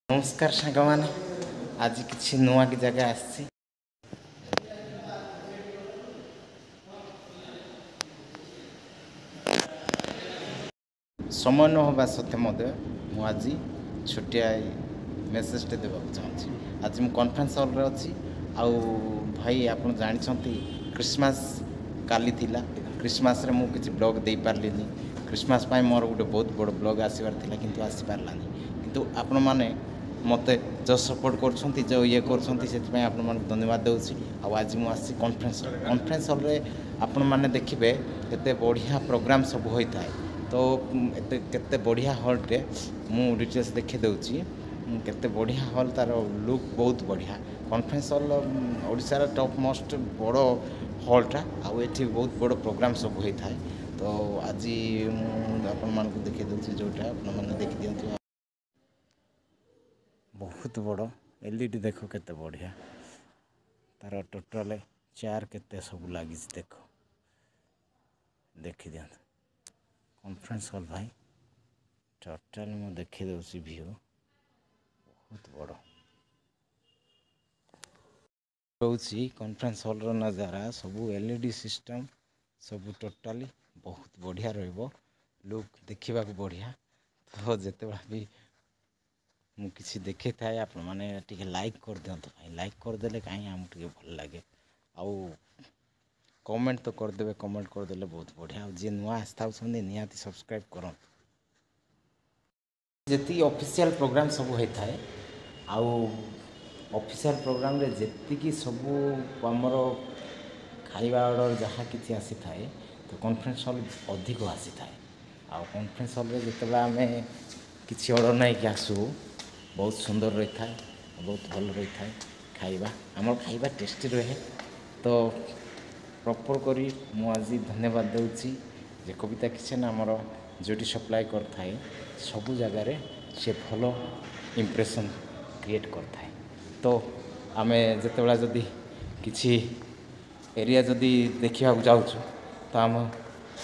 नमस्कार सांग मैंने आज किसी नुआ की जगह आसी समय न होगा सत्य मुझे छोटिया मेसेजटे देवाक चाहूँगी आज मुझे कॉन्फ्रेंस हॉल रे अच्छी आउ भाई आप जानते क्रिसमस काली थिला क्रिसमस रे मुझे किसी ब्लॉग दे पार्ली क्रिसमस पाई मोर गोटे बहुत बड़ ब्लॉग आसबार थिला किंतु आसी पारलानी किंतु आपण माने मते जो सपोर्ट कर जो ये कर आपण मान धन्यवाद दूसरी आज मुझे कॉन्फ्रेंस हॉल रे आपण माने देखिबे केते बढ़िया प्रोग्राम सब होता है तो केते बढ़िया हॉलटे मु डिटेल्स देखी दूची केते बढ़िया हॉल तार लुक बहुत बढ़िया कॉन्फ्रेंस हॉल ओडिशार टॉप मोस्ट बड़ हॉलटा आउ एठी बहुत बड़ प्रोग्राम सब होता है तो आज आपण मान देखी दूची जोटा आपण माने देखि दियंतु बहुत बड़ एलईडी देखो केते बढ़िया तार टोटल चेयर केते सब लगी देखो देखी दियंतु कॉन्फ्रेंस हॉल भाई टोटल मु देखी दूसरी व्यू बहुत बड़ रोची कॉन्फ्रेंस हॉल रो नजारा सब एलईडी सिस्टम सब टोटली बहुत बढ़िया रहिबो लुक देखा बढ़िया तो जिते भी मु किसी देखे थाए आप मैंने टी लाइक कर दिंतु भाई लाइक करदे कहीं आमको टे भल लगे आउ कमेंट तो करदे कमेंट करदे बहुत बढ़िया जी नुआ आस्था निहाती सब्सक्राइब करूँ जी ऑफिशियल प्रोग्राम सब होता है आउ ऑफिशियल प्रोग्राम रे जी सब आमर खाଇବା ऑर्डर जहाँ किसी आसी थाए तो कॉन्फ्रेंस हॉल अधिक आसी थाए आउ कॉन्फ्रेंस हॉल रे जिते आम किसी ऑर्डर नहीं कि आसू बहुत सुंदर रही था बहुत भल रही था खाଇବା आमर खाଇବା टेस्टी रहे तो प्रॉपर करी आज धन्यवाद दूसरी जे कविता किचन आमर जोटी सप्लाई करथाए सबु जगार से भल इम्प्रेशन क्रिएट करथाए तो आम जिते जदि किसी एरिया जदि देखा जाऊँ तो आम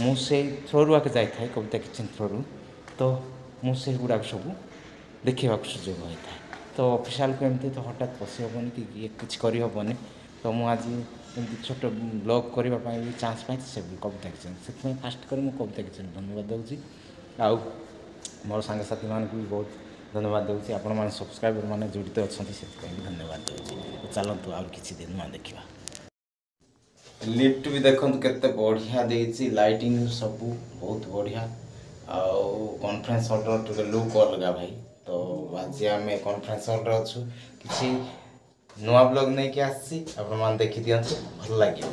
मुझे थ्रोरु आके जाए कविता किचन थ्रोरु तो मुझे गुड़ा सब देखा सुजोग होता है तो ऑफिशियल को एमती तो हठात पशि हेनी कि ये किसी करहबनी तो मुझे आज एमती छोट ब्लॉग करने भी चान्स पाई से कविता किचन से फास्ट कर कविता किचन धन्यवाद दूसरी आउ मोर सांगसाथी मान भी बहुत धन्यवाद दूसरी आपण मैंने सब्सक्राइबर मैंने जड़ित अच्छा से धन्यवाद दूसरी तो चलतु आ किसी दिन नुआ देखा लिफ्ट भी देखो केते बढ़िया देछि लाइटिंग सब बहुत बढ़िया आउ कॉन्फ्रेंस हॉल टे लुक अलग भाई तो आज आम कॉन्फ्रेंस हॉल अच्छु किसी नुआ ब्लॉग नहीं कि आसी आपण मान देखि दियंतु भल लागियो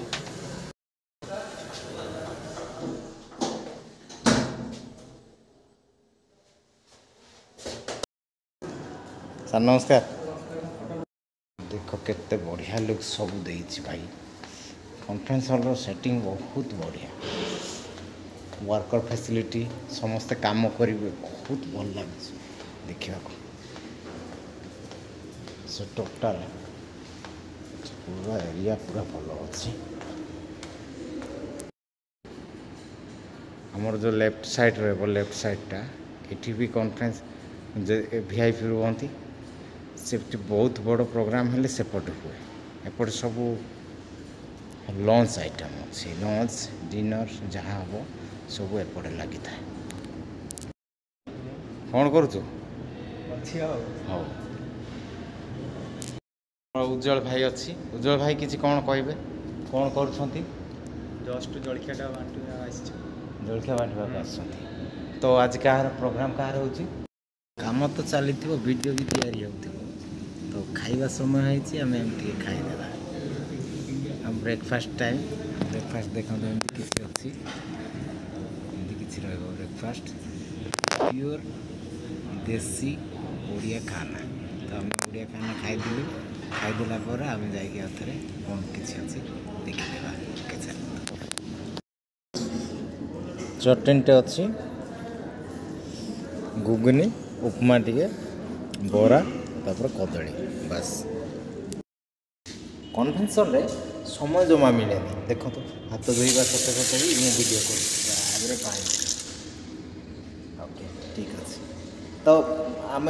सर नमस्कार देखो केते बढ़िया लुक सब देछि भाई कॉन्फ्रेंस हॉल सेटिंग बहुत बढ़िया वर्कर फैसिलिटी समस्ते काम करेंगे बहुत भल लगे देखा से टोटाल पूरा एरिया पूरा भल अच्छी आमर जो लेफ्ट साइड रहा लेफ्ट साइडटा ये भी कॉन्फ्रेंस वीआईपी रुहती से बहुत बड़ प्रोग्राम हेले सेपट हुए एपट सब लंच आइटम अच्छी लंच डिनर जहाँ हम सब एपटे लगी था कौन करूँ हाँ उज्जवल भाई अच्छी उज्जवल भाई किसी कौन कहे कौन कर जस्ट जलखिया जलखिया बांटा आस तो आज कह प्रोग्राम कह काम तो चली वीडियो भी तैयारी हो तो खाଇବା समय होती खाईदेवा ब्रेकफास्ट टाइम ब्रेकफास्ट देखो किसी अच्छी किसी रहा ब्रेकफास्ट प्योर देसी ओडिया खाना तो आम ओडिया खाना खाईदेला आम जाए कौन किसी अच्छी देखीदेवा चटनीटे अच्छी घुगुनी उपमा टे बरा तापर कदली बस कॉन्फ्रेंस हॉल रे समय जमा मिले देखो तो हाथ धोवा सत सत भी मुझे वीडियो कर ओके ठीक अच्छे तो आम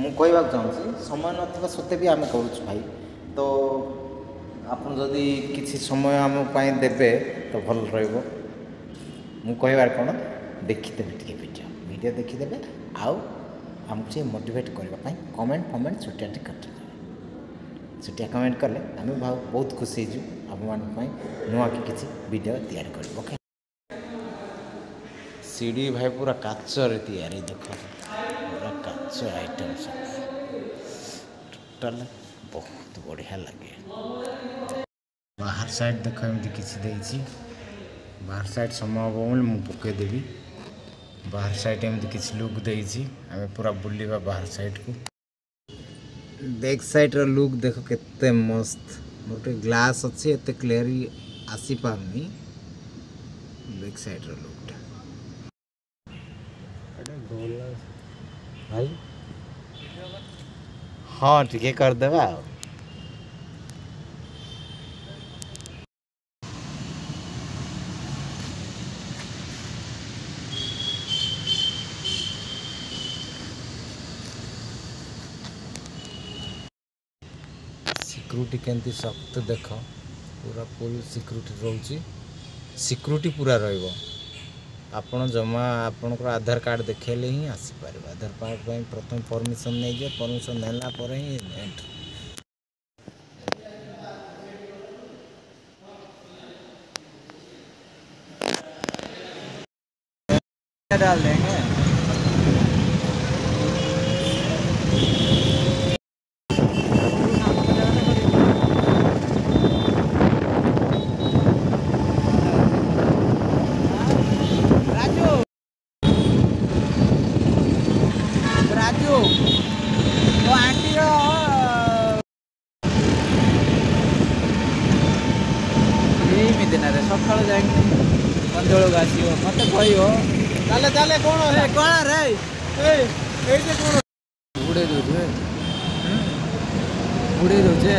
ମୁଁ କହିବାକୁ ଚାହୁଁଛି ସମୟ ନଥିବା ସତ୍ତ୍ୱେ ବି ଆମେ କରୁଛୁ ଭାଇ। ତ ଆପଣ ଯଦି କିଛି ସମୟ ଆମ ପାଇଁ ଦେବେ ତ ଭଲ ରହିବ। ମୁଁ କହିବାର କ'ଣ, ଦେଖିଦେବେ ଟିକେ ଭିଡ଼ିଓ ଦେଖିଦେବେ, ଆଉ ଆମକୁ ଟିକେ ମୋଟିଭେଟ୍ କରିବା ପାଇଁ କମେଣ୍ଟ ଛୋଟିଆଟେ କରିଦେବେ। ଛୋଟିଆ କମେଣ୍ଟ କଲେ ଆମେ ବହୁତ ଖୁସି ହେଇଛୁ ଆପଣମାନଙ୍କ ପାଇଁ ନୂଆ କିଛି ଭିଡ଼ିଓ ତିଆରି କରିବୁ। ଓକେ। ସିଡ଼ି ଭାଇ ପୁରା କାଚରେ ତିଆରି, ଦେଖ ପୁରା କାଚ ଆଇଟମ୍ ସବୁ ଟୋଟାଲ ବହୁତ ବଢ଼ିଆ ଲାଗେ। ବାହାର ସାଇଡ଼୍ ଦେଖ ଏମିତି କିଛି ଦେଇଛି। ବାହାର ସାଇଡ଼୍ ସମୟ ହେବ ବୋଲି ମୁଁ ପକାଇଦେବି। ବାହାର ସାଇଡ଼୍ ଏମିତି କିଛି ଲୁକ୍ ଦେଇଛି। ଆମେ ପୁରା ବୁଲିବା ବାହାର ସାଇଡ଼୍କୁ। ବ୍ୟାକ୍ ସାଇଡ଼୍ର ଲୁକ୍ ଦେଖ କେତେ ମସ୍ତ। ଗୋଟେ ଗ୍ଲାସ୍ ଅଛି, ଏତେ କ୍ଲିୟରଲି ଆସିପାରୁନି ବ୍ୟାକ୍ ସାଇଡ଼୍ର ଲୁକ୍ଟା। ଭାଇ ହଁ ଟିକେ କରିଦେବା ଆଉ। सिक्यूरिटी केमती सख्त देख, पूरा फुल सिक्यूरिटी रोचे। सिक्यूरिटी पूरा रहिबो। आपण जमा आपणकर आधार कार्ड देखेले ही आसीपार। आधार कार्ड पर प्रथम परमिशन नहीं दिए, परमिशन नेला पर ही एंट्री। डाल देंगे। राजू तो आंटी दिन सका जा मंजल आसो मत कह चले चले कौन रे कौन रे उड़े दौचे उड़े दौचे